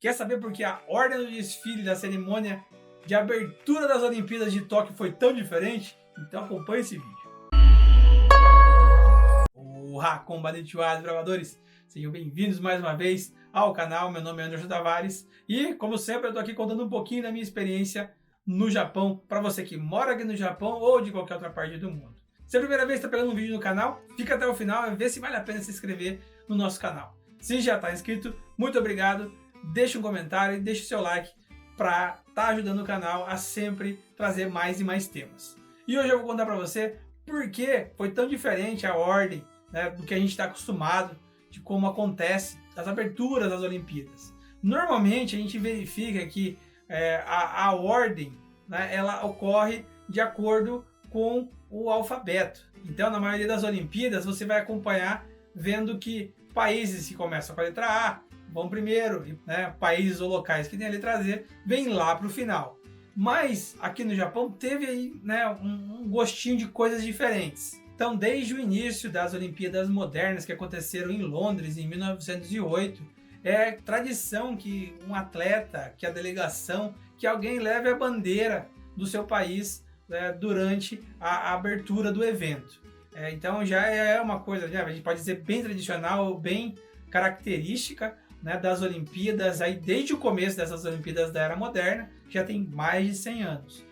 Quer saber por que a ordem do desfile da cerimônia de abertura das Olimpíadas de Tóquio foi tão diferente? Então acompanhe esse vídeo. Olá, combatentes bravadores! Sejam bem-vindos mais uma vez ao canal. Meu nome é Anderson Tavares e, como sempre, eu estou aqui contando um pouquinho da minha experiência no Japão, para você que mora aqui no Japão ou de qualquer outra parte do mundo. Se é a primeira vez que está pegando um vídeo no canal, fica até o final e vê se vale a pena se inscrever no nosso canal. Se já está inscrito, muito obrigado, deixe um comentário e deixe o seu like para estar ajudando o canal a sempre trazer mais e mais temas. E hoje eu vou contar para você por que foi tão diferente a ordem, né, do que a gente está acostumado, de como acontece as aberturas das Olimpíadas. Normalmente a gente verifica que a ordem, né, ela ocorre de acordo com o alfabeto. Então, na maioria das Olimpíadas, você vai acompanhar vendo que países que começam com a letra A vão primeiro, né, países ou locais que tem a letra Z vêm lá para o final. Mas aqui no Japão teve aí, né, um gostinho de coisas diferentes. Então, desde o início das Olimpíadas modernas que aconteceram em Londres em 1908, é tradição que um atleta, que a delegação, que alguém leve a bandeira do seu país durante a abertura do evento. Então já é uma coisa, né, a gente pode dizer, bem tradicional, bem característica, né, das Olimpíadas, aí desde o começo dessas Olimpíadas da Era Moderna, que já tem mais de 100 anos.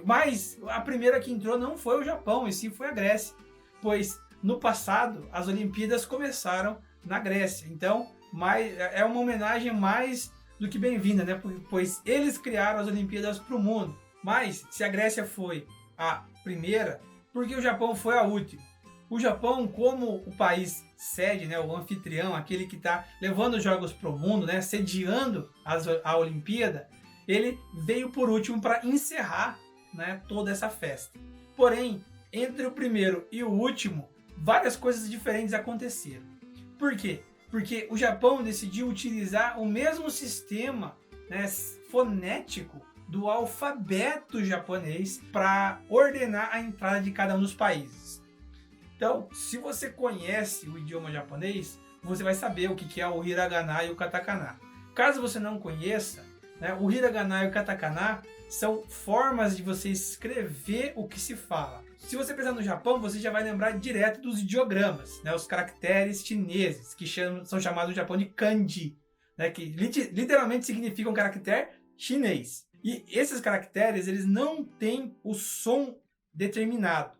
Mas a primeira que entrou não foi o Japão, e sim foi a Grécia, pois no passado as Olimpíadas começaram na Grécia. Então é uma homenagem mais do que bem-vinda, né, pois eles criaram as Olimpíadas para o mundo. Mas se a Grécia foi a primeira, por que o Japão foi a última? O Japão, como o país sede, né, o anfitrião, aquele que está levando os jogos para o mundo, né, sediando a Olimpíada, ele veio por último para encerrar, né, toda essa festa. Porém, entre o primeiro e o último, várias coisas diferentes aconteceram. Por quê? Porque o Japão decidiu utilizar o mesmo sistema, né, fonético do alfabeto japonês para ordenar a entrada de cada um dos países. Então, se você conhece o idioma japonês, você vai saber o que é o hiragana e o katakana. Caso você não conheça, né, o hiragana e o katakana são formas de você escrever o que se fala. Se você pensar no Japão, você já vai lembrar direto dos ideogramas, né, os caracteres chineses, que são chamados no Japão de kanji, né, que literalmente significam caractere chinês. E esses caracteres, eles não têm o som determinado.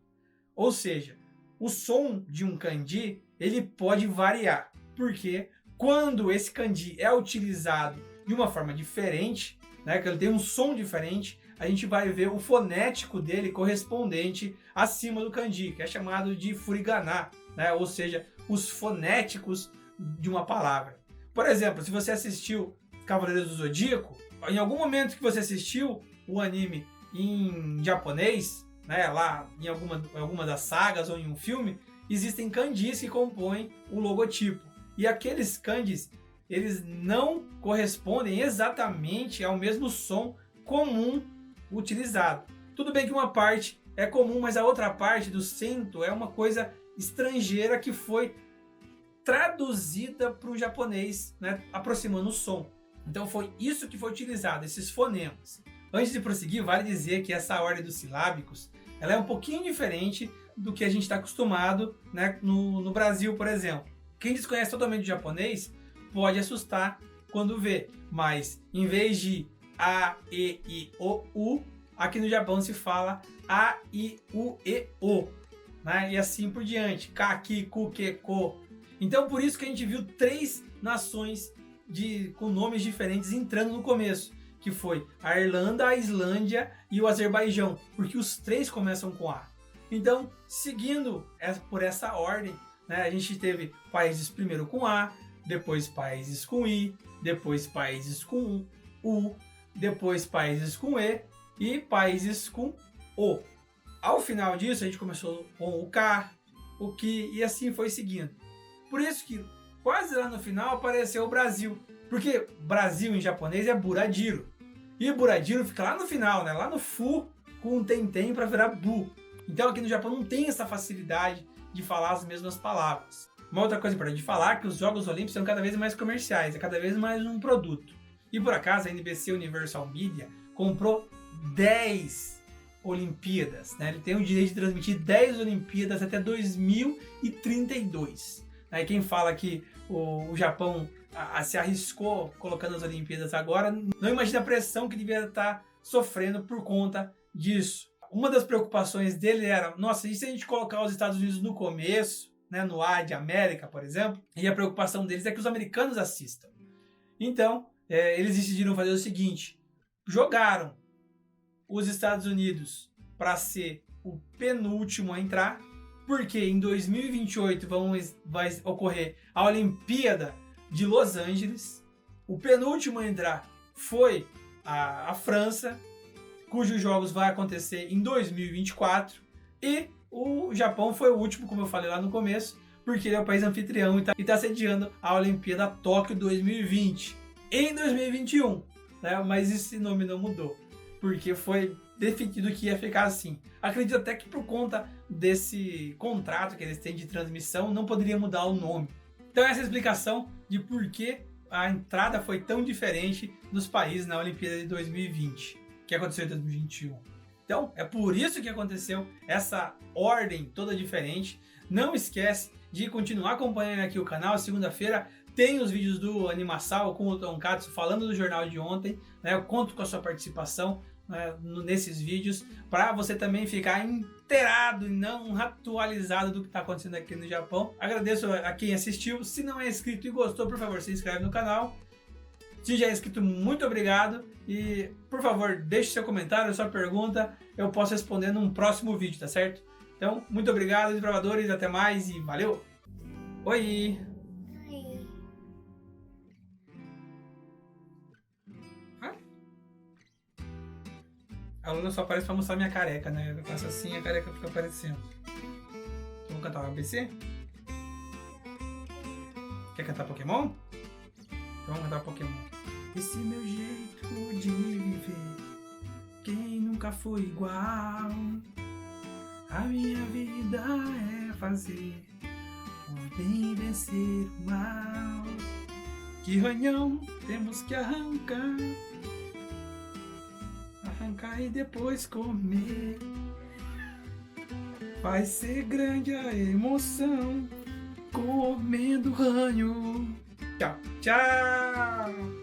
Ou seja, o som de um kanji, ele pode variar. Porque quando esse kanji é utilizado de uma forma diferente, né, que ele tem um som diferente, a gente vai ver o fonético dele correspondente acima do kanji, que é chamado de furigana, né, ou seja, os fonéticos de uma palavra. Por exemplo, se você assistiu Cavaleiros do Zodíaco, em algum momento que você assistiu o anime em japonês, né, lá em alguma das sagas ou em um filme, existem kanjis que compõem o logotipo. E aqueles kanjis, eles não correspondem exatamente ao mesmo som comum utilizado. Tudo bem que uma parte é comum, mas a outra parte do sento é uma coisa estrangeira que foi traduzida para o japonês, né, aproximando o som. Então foi isso que foi utilizado, esses fonemas. Antes de prosseguir, vale dizer que essa ordem dos silábicos ela é um pouquinho diferente do que a gente está acostumado, né, no Brasil, por exemplo. Quem desconhece totalmente o japonês pode assustar quando vê, mas em vez de A, E, I, O, U, aqui no Japão se fala A, I, U, E, O, né? E assim por diante, Ka, Ki, Ku, Ke, Ko. Então por isso que a gente viu três nações com nomes diferentes entrando no começo, que foi a Irlanda, a Islândia e o Azerbaijão, porque os três começam com A. Então, seguindo por essa ordem, né, a gente teve países primeiro com A, depois países com I, depois países com U, depois países com E e países com O. Ao final disso, a gente começou com o K, o Ki e assim foi seguindo. Por isso que quase lá no final apareceu o Brasil, porque Brasil em japonês é Buradiro. E Buradiro fica lá no final, né? Lá no Fu, com um Tentem para virar Bu. Então aqui no Japão não tem essa facilidade de falar as mesmas palavras. Uma outra coisa importante de falar é que os Jogos Olímpicos são cada vez mais comerciais, é cada vez mais um produto. E por acaso a NBC Universal Media comprou 10 Olimpíadas, né? Ele tem o direito de transmitir 10 Olimpíadas até 2032. Aí quem fala que o Japão se arriscou colocando as Olimpíadas agora, não imagina a pressão que devia estar sofrendo por conta disso. Uma das preocupações dele era, nossa, e se a gente colocar os Estados Unidos no começo, né, no A de América, por exemplo, e a preocupação deles é que os americanos assistam. Então, eles decidiram fazer o seguinte, jogaram os Estados Unidos para ser o penúltimo a entrar, porque em 2028 vai ocorrer a Olimpíada de Los Angeles, o penúltimo a entrar foi a França, cujos jogos vai acontecer em 2024, e o Japão foi o último, como eu falei lá no começo, porque ele é o país anfitrião e está sediando a Olimpíada Tóquio 2020 em 2021, né? Mas esse nome não mudou, porque foi definido que ia ficar assim. Acredito até que por conta desse contrato que eles têm de transmissão, não poderia mudar o nome. Então essa é a explicação de por que a entrada foi tão diferente nos países na Olimpíada de 2020, que aconteceu em 2021. Então, é por isso que aconteceu essa ordem toda diferente. Não esquece de continuar acompanhando aqui o canal. Segunda-feira tem os vídeos do Animação com o Tonkatsu falando do jornal de ontem, né? Eu conto com a sua participação, né, nesses vídeos, para você também ficar inteirado e não atualizado do que está acontecendo aqui no Japão. Agradeço a quem assistiu. Se não é inscrito e gostou, por favor, se inscreve no canal. Se já é inscrito, muito obrigado. E, por favor, deixe seu comentário, sua pergunta. Eu posso responder num próximo vídeo, tá certo? Então, muito obrigado, desbravadores. Até mais e valeu! Oi! Oi. A Luna só aparece pra mostrar minha careca, né? Eu faço assim e a careca fica aparecendo. Vamos cantar o ABC? Quer cantar Pokémon? Então vamos cantar Pokémon. Esse meu jeito de viver, quem nunca foi igual? A minha vida é fazer o bem vencer o mal. Que ranhão temos que arrancar e depois comer. Vai ser grande a emoção comendo ranho. Tchau, tchau!